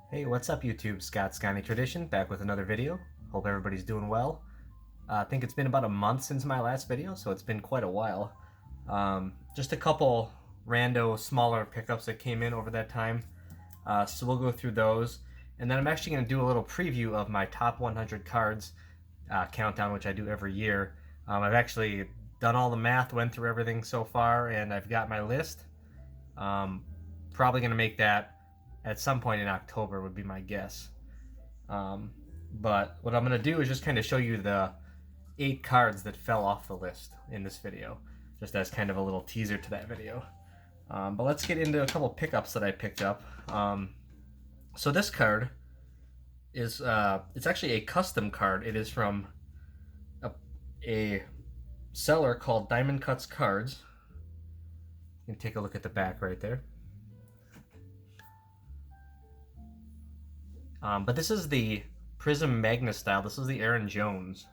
Hey, what's up YouTube? Scott Scotty Tradition back with another video. Hope everybody's doing well. I think it's been about a month since my last video, so it's been quite a while. Just a couple rando smaller pickups that came in over that time. So we'll go through those. And then I'm actually going to do a little preview of my top 100 cards countdown, which I do every year. I've actually done all the math, went through everything so far, and I've got my list. Probably going to make that at some point in October would be my guess. But what I'm going to do is just kind of show you the 8 cards that fell off the list in this video, just as kind of a little teaser to that video. But let's get into a couple pickups that I picked up. So this card is it's actually a custom card. It is from a seller called Diamond Cuts Cards. You can take a look at the back right there. But this is the Prism Magna style. This is the Aaron Jones.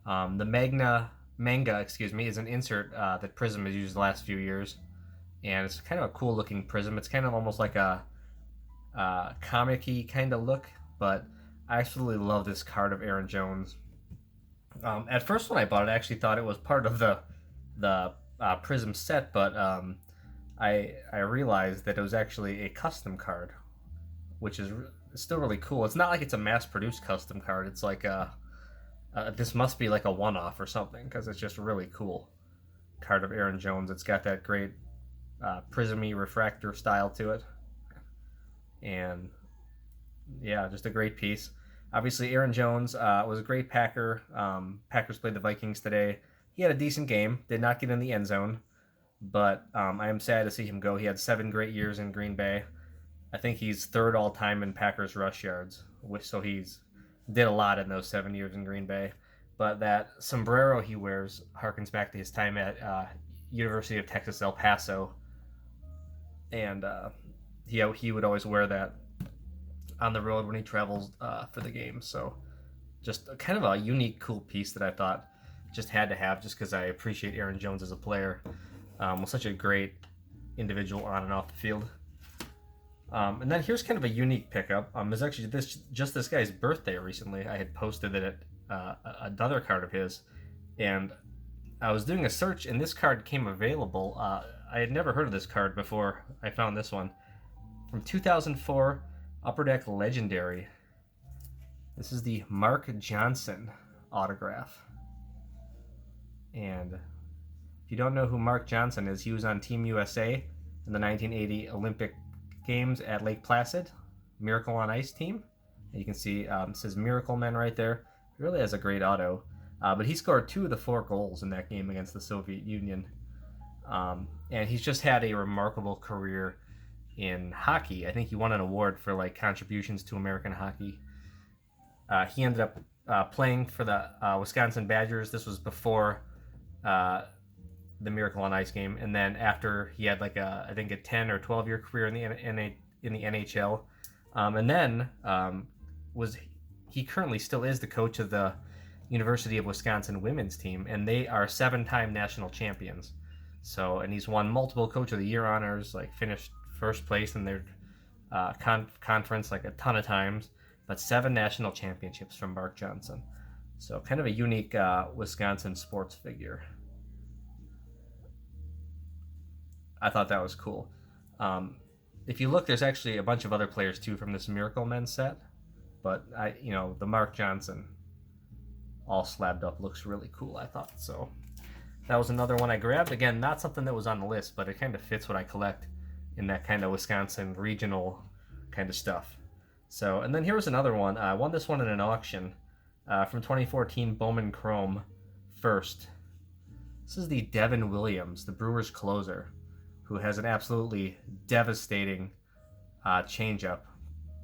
The manga, is an insert that Prism has used the last few years, and it's kind of a cool looking Prism. It's kind of almost like a comic-y kind of look, but I absolutely love this card of Aaron Jones. At first, when I bought it, I actually thought it was part of the Prism set, but I realized that it was actually a custom card, which is still really cool. It's not like it's a mass-produced custom card. It's like this must be like a one-off or something, because it's just a really cool card of Aaron Jones. It's got that great prismy refractor style to it, and yeah, just a great piece. Obviously, Aaron Jones was a great Packer. Packers played the Vikings today. He had a decent game. Did not get in the end zone, but I am sad to see him go. He had 7 great years in Green Bay. I think he's third all time in Packers rush yards, so he's did a lot in those 7 years in Green Bay. But that sombrero he wears harkens back to his time at University of Texas El Paso, and he would always wear that on the road when he travels for the game. So just kind of a unique, cool piece that I thought just had to have, just because I appreciate Aaron Jones as a player. Was such a great individual on and off the field. And then here's kind of a unique pickup. It was actually this guy's birthday recently. I had posted it another card of his, and I was doing a search, and this card came available. I had never heard of this card before I found this one. From 2004, Upper Deck Legendary. This is the Mark Johnson autograph. And if you don't know who Mark Johnson is, he was on Team USA in the 1980 Olympic Games at Lake Placid, Miracle on Ice team. And you can see it says Miracle Men right there. It really has a great auto. But he scored 2 of the 4 goals in that game against the Soviet Union. And he's just had a remarkable career in hockey. I think he won an award for like contributions to American hockey. He ended up playing for the Wisconsin Badgers. This was before the Miracle on Ice game, and then after he had like I think a 10 or 12-year career in the NHL, and then he currently still is the coach of the University of Wisconsin women's team, and they are 7-time national champions. So, and he's won multiple Coach of the Year honors, like finished first place in their conference like a ton of times, but 7 national championships from Mark Johnson. So, kind of a unique Wisconsin sports figure. I thought that was cool. If you look, there's actually a bunch of other players too from this Miracle Men set, but the Mark Johnson all slabbed up looks really cool, I thought. So that was another one I grabbed. Again, not something that was on the list, but it kind of fits what I collect in that kind of Wisconsin regional kind of stuff. So, and then here was another one. I won this one in an auction from 2014 Bowman Chrome first. This is the Devin Williams, the Brewers closer, who has an absolutely devastating changeup.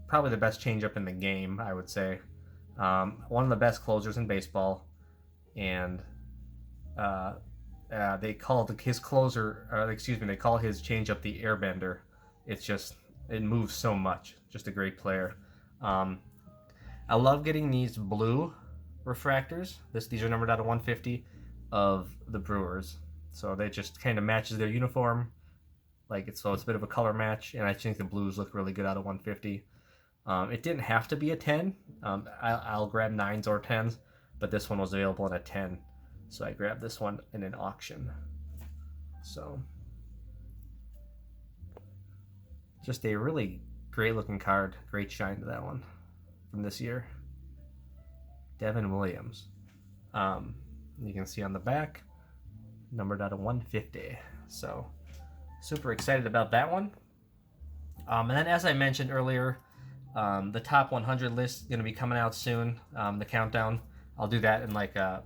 Probably the best changeup in the game, I would say. One of the best closers in baseball. And they call his closer, they call his changeup the Airbender. It moves so much. Just a great player. I love getting these blue refractors. These are numbered out of 150 of the Brewers. So they just kind of matches their uniform. Like it's a bit of a color match, and I think the blues look really good out of 150. It didn't have to be a 10. I'll grab 9s or 10s, but this one was available in a 10, so I grabbed this one in an auction. So just a really great looking card. Great shine to that one from this year. Devin Williams. You can see on the back, numbered out of 150. So super excited about that one. And then, as I mentioned earlier, the top 100 list is going to be coming out soon. The countdown. I'll do that in like a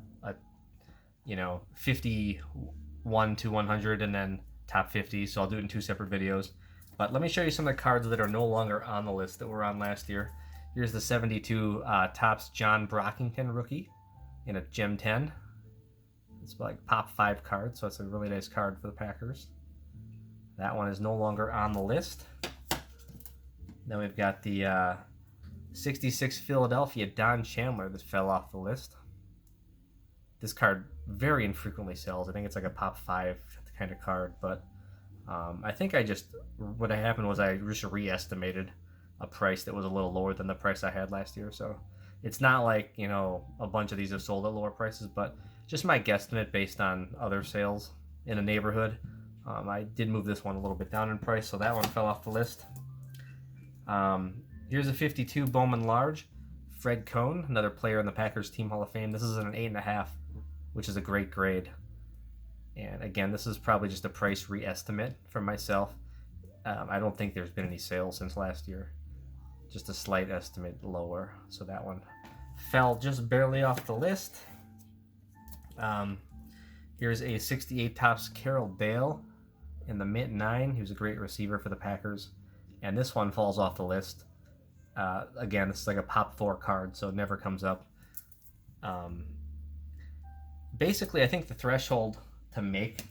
51 to 100, and then top 50. So I'll do it in 2 separate videos. But let me show you some of the cards that are no longer on the list that were on last year. Here's the 72 Topps John Brockington rookie in a Gem 10. It's like pop 5 card, so it's a really nice card for the Packers. That one is no longer on the list. Then we've got the 66 Philadelphia Don Chandler that fell off the list. This card very infrequently sells. I think it's like a pop 5 kind of card, but I think what happened was I just re-estimated a price that was a little lower than the price I had last year. So it's not like, a bunch of these have sold at lower prices, but just my guesstimate based on other sales in the neighborhood. I did move this one a little bit down in price, so that one fell off the list. Here's a 52 Bowman Large, Fred Cohn, another player in the Packers Team Hall of Fame. This is an 8.5, which is a great grade. And again, this is probably just a price re-estimate from myself. I don't think there's been any sales since last year. Just a slight estimate lower. So that one fell just barely off the list. Here's a 68 Topps Carroll Bale in the mint 9. He was a great receiver for the Packers. And this one falls off the list. Again, this is like a pop 4 card, so it never comes up. Basically, I think the threshold to make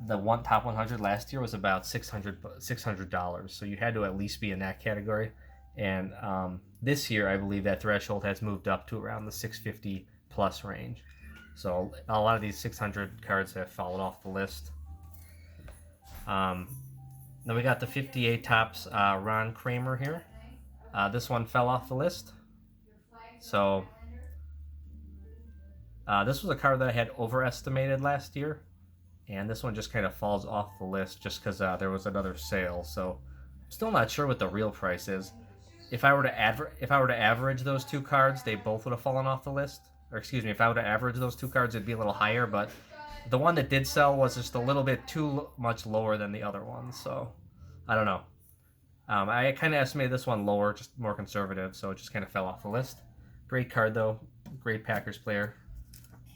the top 100 last year was about $600. So you had to at least be in that category. And this year, I believe that threshold has moved up to around the 650 plus range. So a lot of these 600 cards have fallen off the list. Then we got the 58 Topps Ron Kramer here. This one fell off the list. So this was a card that I had overestimated last year, and this one just kind of falls off the list just because there was another sale. So I'm still not sure what the real price is. If I were to average those 2 cards, they both would have fallen off the list. Or excuse me, if I were to average those 2 cards, it'd be a little higher. But the one that did sell was just a little bit too much lower than the other ones. So I don't know. I kind of estimated this one lower, just more conservative, so it just kind of fell off the list. Great card, though. Great Packers player.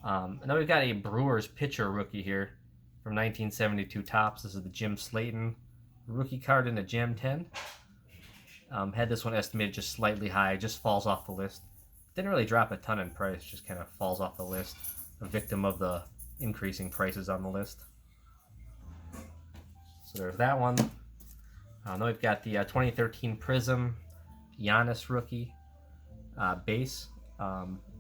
And then we've got a Brewers pitcher rookie here from 1972 Topps. This is the Jim Slayton rookie card in a Gem 10. Had this one estimated just slightly high, just falls off the list. Didn't really drop a ton in price, just kind of falls off the list. A victim of the increasing prices on the list. So there's that one. Then we've got the 2013 Prism Giannis rookie base.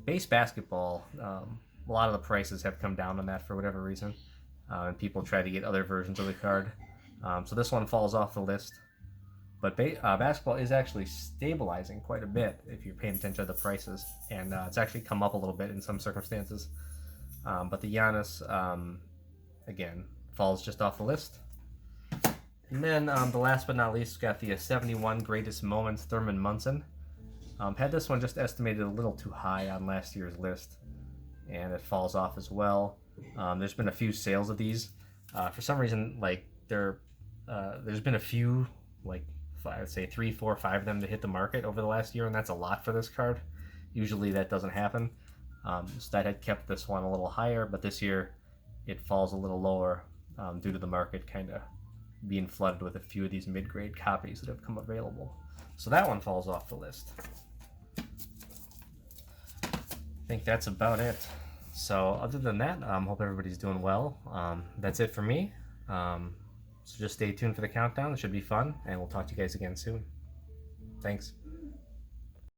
Base basketball. A lot of the prices have come down on that for whatever reason. And people try to get other versions of the card. So this one falls off the list. But basketball is actually stabilizing quite a bit if you're paying attention to the prices. And it's actually come up a little bit in some circumstances. But the Giannis, again, falls just off the list. And then the last but not least, we've got the 71 Greatest Moments Thurman Munson. Had this one just estimated a little too high on last year's list. And it falls off as well. There's been a few sales of these. For some reason, like there's been a few, like I'd say 3, 4, 5 of them to hit the market over the last year, and that's a lot for this card. Usually that doesn't happen. So that had kept this one a little higher, but this year it falls a little lower due to the market kind of being flooded with a few of these mid-grade copies that have come available. So that one falls off the list. I think that's about it. So other than that, hope everybody's doing well. That's it for me. So just stay tuned for the countdown. It should be fun, and we'll talk to you guys again soon. Thanks.